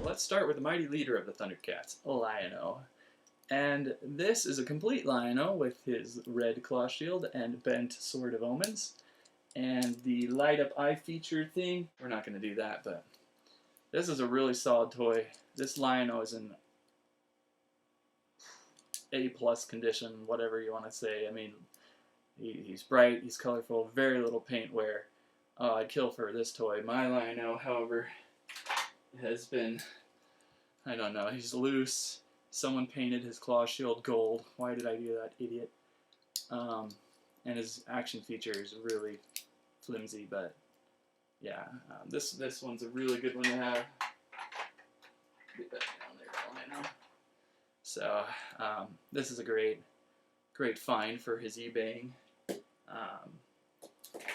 Let's start with the mighty leader of the Thundercats, Liono. And this is a complete Liono with his red claw shield and bent Sword of Omens. And the light up eye feature thing, we're not going to do that, but this is a really solid toy. This Liono is in A+ condition, whatever you want to say. I mean, he's bright, he's colorful, very little paint wear. I'd kill for this toy. My Liono, however, has been, I don't know, he's loose. Someone painted his claw shield gold. Why did I do that, idiot? And his action feature is really flimsy, but yeah, this one's a really good one to have. Get that down there, Liono. So this is a great find for his eBaying.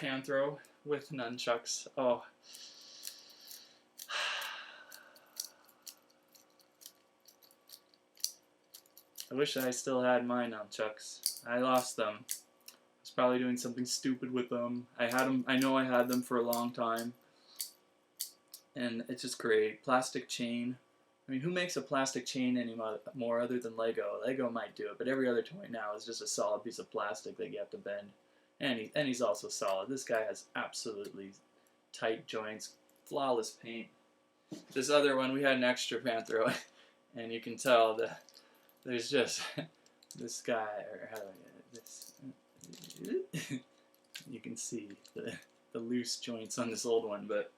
Panthro with nunchucks. Oh. I wish I still had my nunchucks. I lost them. I was probably doing something stupid with them. I know I had them for a long time. And it's just great. Plastic chain. I mean, who makes a plastic chain anymore other than Lego? Lego might do it, but every other toy now is just a solid piece of plastic that you have to bend. And he's also solid. This guy has absolutely tight joints, flawless paint. This other one, we had an extra Panthro, and you can tell that there's just this guy, or how do I get this? You can see the loose joints on this old one, but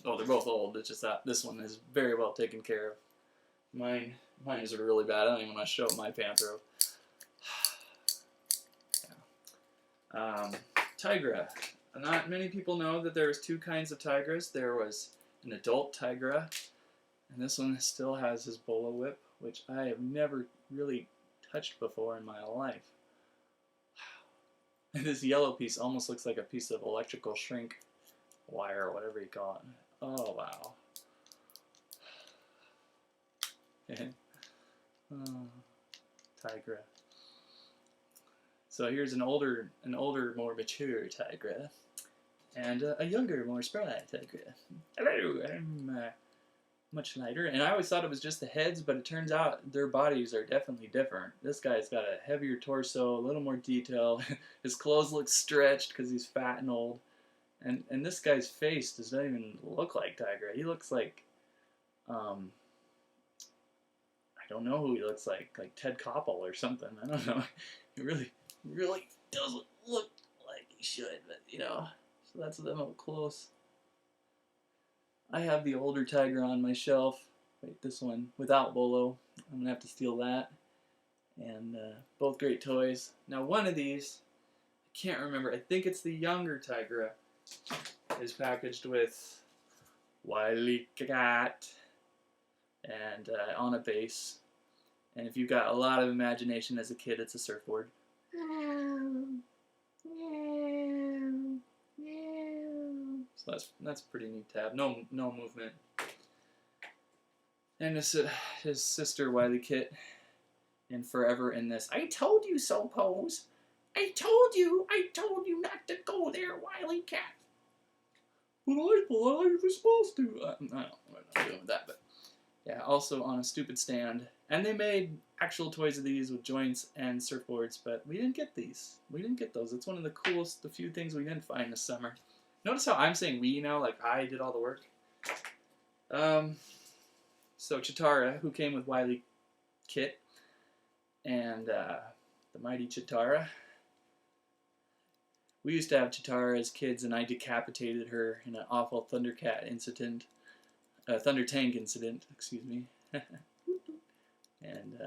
oh, they're both old. It's just that this one is very well taken care of. Mine is really bad. I don't even want to show my Panthro. Tygra. Not many people know that there was two kinds of Tigras. There was an adult Tygra, and this one still has his bolo whip, which I have never really touched before in my life. And this yellow piece almost looks like a piece of electrical shrink wire, or whatever you call it. Oh wow. Oh, Tygra. So here's an older, more mature Tygra, and a younger, more spry Tygra. Hello, I'm much lighter, and I always thought it was just the heads, but it turns out their bodies are definitely different. This guy's got a heavier torso, a little more detail. His clothes look stretched because he's fat and old, and this guy's face does not even look like Tygra. He looks like, I don't know who he looks like Ted Koppel or something. I don't know. He really doesn't look like he should, but you know, so that's them up close. I have the older Tygra on my shelf. Wait, this one without bolo. I'm gonna have to steal that. And both great toys. Now one of these, I can't remember. I think it's the younger Tygra, is packaged with Wily Cat and on a base. And if you've got a lot of imagination as a kid, it's a surfboard. So that's pretty neat to have. No movement. And his sister Wily Kit in Forever in this I told you so pose. I told you not to go there, Wily Cat. But I thought I was supposed to. I don't know what I'm doing with that, but yeah, also on a stupid stand. And they made actual toys of these with joints and surfboards, but we didn't get these. We didn't get those. It's one of the coolest, the few things we didn't find this summer. Notice how I'm saying we now, like I did all the work. So Chitara, who came with Wily Kit, and the mighty Chitara. We used to have Chitara as kids, and I decapitated her in an awful Thundercat incident. Thundertank incident, excuse me. And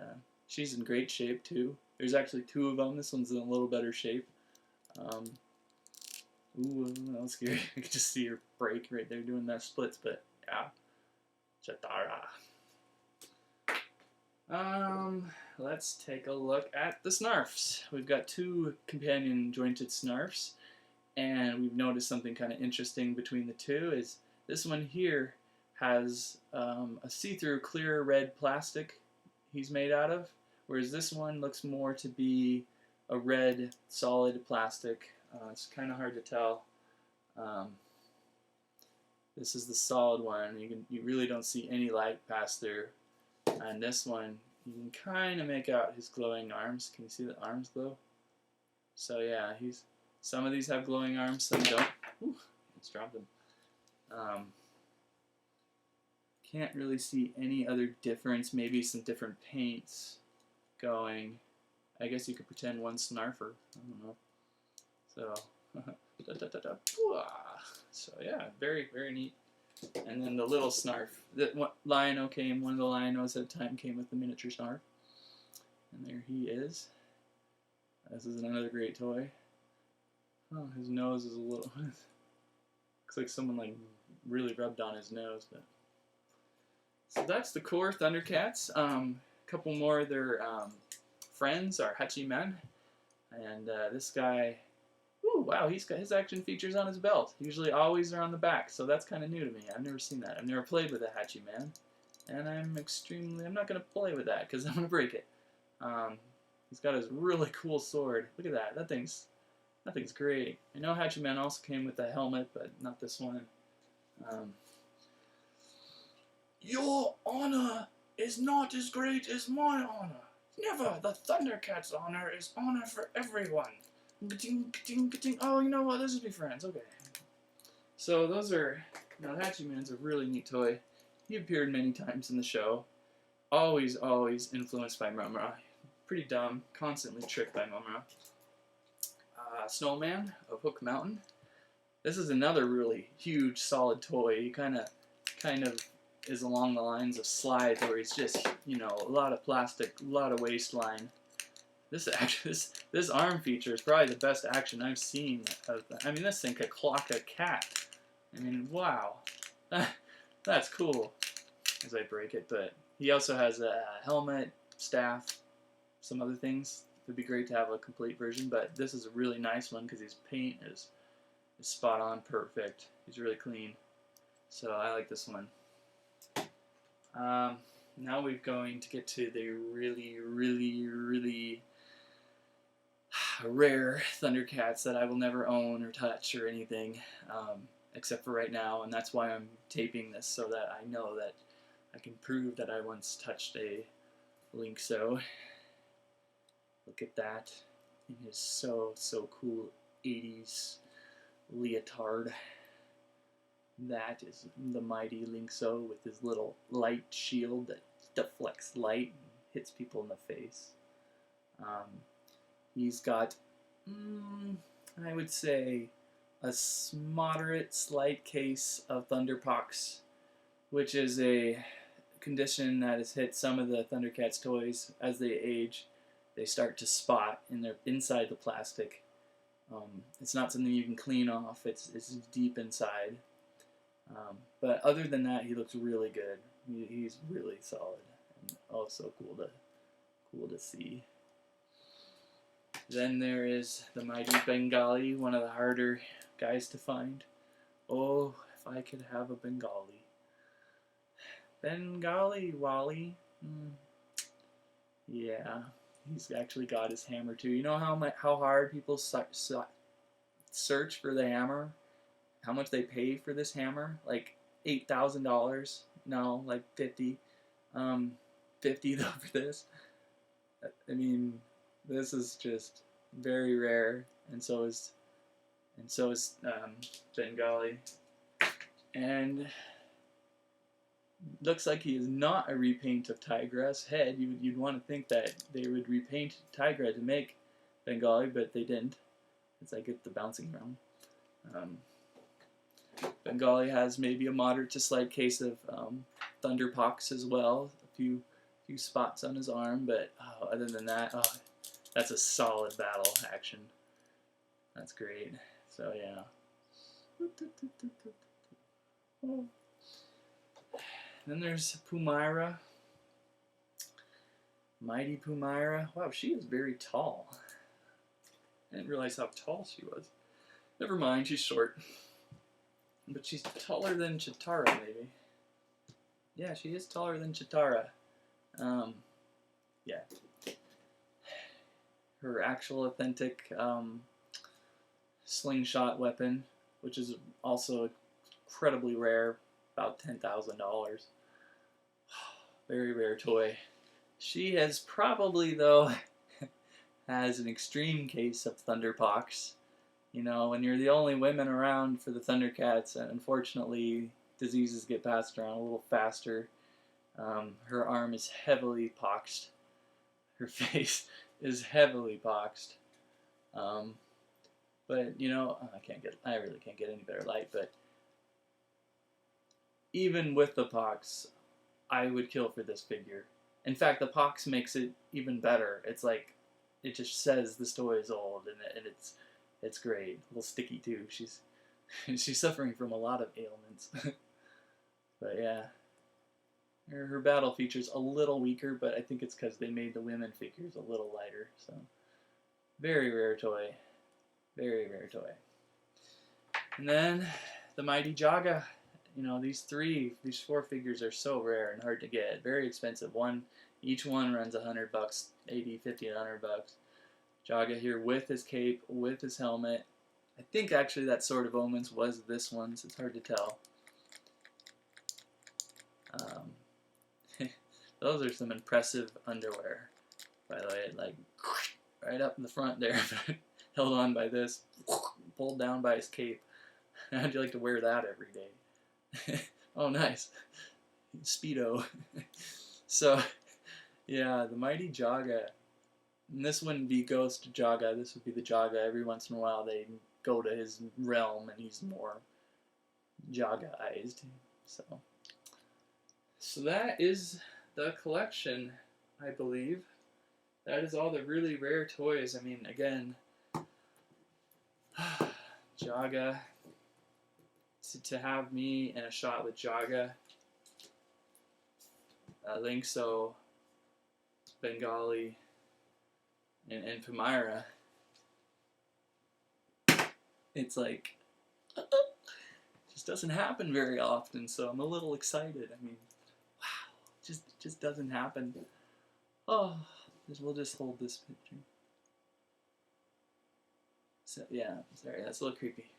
she's in great shape too. There's actually two of them. This one's in a little better shape. Ooh, that was scary. I could just see her break right there doing that splits, but yeah. Chitara. Let's take a look at the Snarfs. We've got two companion jointed Snarfs, and we've noticed something kind of interesting between the two is this one here has a see-through clear red plastic he's made out of, whereas this one looks more to be a red solid plastic. It's kind of hard to tell. Um, this is the solid one. You really don't see any light pass through. And this one, you can kind of make out his glowing arms. Can you see the arms glow? So yeah, some of these have glowing arms, some don't. Ooh, let's drop them. Can't really see any other difference. Maybe some different paints going. I guess you could pretend one's Snarfer. I don't know. So, so yeah, very, very neat. And then the little Snarf. Liono came, one of the Lionos at a time came with the miniature Snarf. And there he is. This is another great toy. Oh, his nose is a little... looks like someone like really rubbed on his nose. But so that's the core Thundercats. A couple more of their friends are Hachiman. And this guy... Ooh, wow, he's got his action features on his belt. Usually always are on the back, so that's kind of new to me. I've never seen that. I've never played with a Hachiman. And I'm not going to play with that because I'm going to break it. He's got his really cool sword. Look at that. That thing's great. I know Hachiman also came with a helmet, but not this one. Your honor is not as great as my honor. Never. The Thundercats' honor is honor for everyone. Oh, you know what? Let's just be friends. Okay. So those are... Now, Hachiman's a really neat toy. He appeared many times in the show. Always, always influenced by Pamyra. Pretty dumb. Constantly tricked by Pamyra. Snowman of Hook Mountain. This is another really huge, solid toy. He kind of is along the lines of Slide, where he's just, you know, a lot of plastic, a lot of waistline. This arm feature is probably the best action I've seen. I mean, this thing could clock a cat. I mean, wow. That's cool. As I break it, but he also has a helmet, staff, some other things. It would be great to have a complete version, but this is a really nice one because his paint is spot on, perfect. He's really clean. So I like this one. Now we're going to get to the really, really, really rare Thundercats that I will never own or touch or anything, except for right now, and that's why I'm taping this, so that I know that I can prove that I once touched a lynx-o. Look at that in his so cool 80s leotard. That is the mighty lynx-o with his little light shield that deflects light and hits people in the face. He's got, I would say, a moderate slight case of thunderpox, which is a condition that has hit some of the Thundercats toys as they age. They start to spot inside the plastic. It's not something you can clean off. It's deep inside. But other than that, he looks really good. He's really solid and also cool to see. Then there is the mighty Bengali, one of the harder guys to find. Oh, if I could have a Bengali. Bengali Wally. Yeah, he's actually got his hammer too. You know how hard people search for the hammer? How much they pay for this hammer? Like $8,000. No, like 50. 50 though for this. I mean, this is just very rare, and so is Bengali. And looks like he is not a repaint of Tygra's head. You'd want to think that they would repaint Tygra to make Bengali, but they didn't. As I get the bouncing around. Bengali has maybe a moderate to slight case of thunderpox as well. A few spots on his arm, but other than that, that's a solid battle action. That's great. So yeah. Then there's Pamyra. Mighty Pamyra. Wow, she is very tall. I didn't realize how tall she was. Never mind, she's short. But she's taller than Chitara, maybe. Yeah, she is taller than Chitara. Yeah. Her actual authentic slingshot weapon which is also incredibly rare, about $10,000. Very rare toy. She has probably, though, has an extreme case of thunderpox. You know, when you're the only women around for the Thundercats, and unfortunately diseases get passed around a little faster. Her arm is heavily poxed. Her face is heavily poxed. But you know, I really can't get any better light. But even with the pox, I would kill for this figure. In fact, the pox makes it even better. It's like, it just says this toy is old, and it's great. A little sticky too. She's suffering from a lot of ailments. But yeah, her battle feature's a little weaker, but I think it's because they made the women figures a little lighter. So very rare toy, very rare toy. And then the mighty Jogger. You know, these 4 figures are so rare and hard to get. Very expensive. Each one runs $100, $80, $50, $100. Jogger here with his cape, with his helmet. I think actually that Sword of Omens was this one, so it's hard to tell. Those are some impressive underwear, by the way. Like, right up in the front there, held on by this, pulled down by his cape. How'd you like to wear that every day? Oh, nice. Speedo. So, yeah, the mighty Jogger. And this wouldn't be Ghost Jogger. This would be the Jogger. Every once in a while they go to his realm and he's more Joggerized. So that is the collection, I believe. That is all the really rare toys. I mean, again, Jogger. To have me in a shot with Jogger, lynx-o, Bengali, and Pamyra, it's like, just doesn't happen very often, so I'm a little excited. I mean, wow, just doesn't happen. Oh, we'll just hold this picture. So yeah, sorry, that's a little creepy.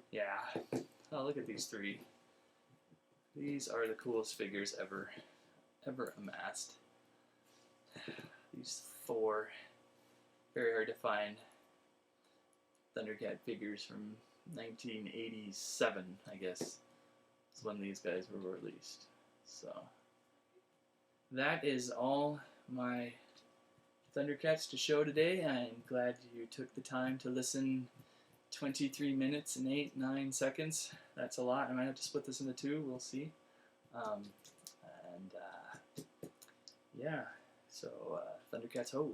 Yeah. Oh, look at these 3. These are the coolest figures ever amassed. These 4 very hard to find Thundercat figures from 1987, I guess, is when these guys were released. So that is all my Thundercats to show today. I'm glad you took the time to listen. 23 minutes and 9 seconds. That's a lot. I might have to split this into 2. We'll see. Yeah. So Thundercats ho.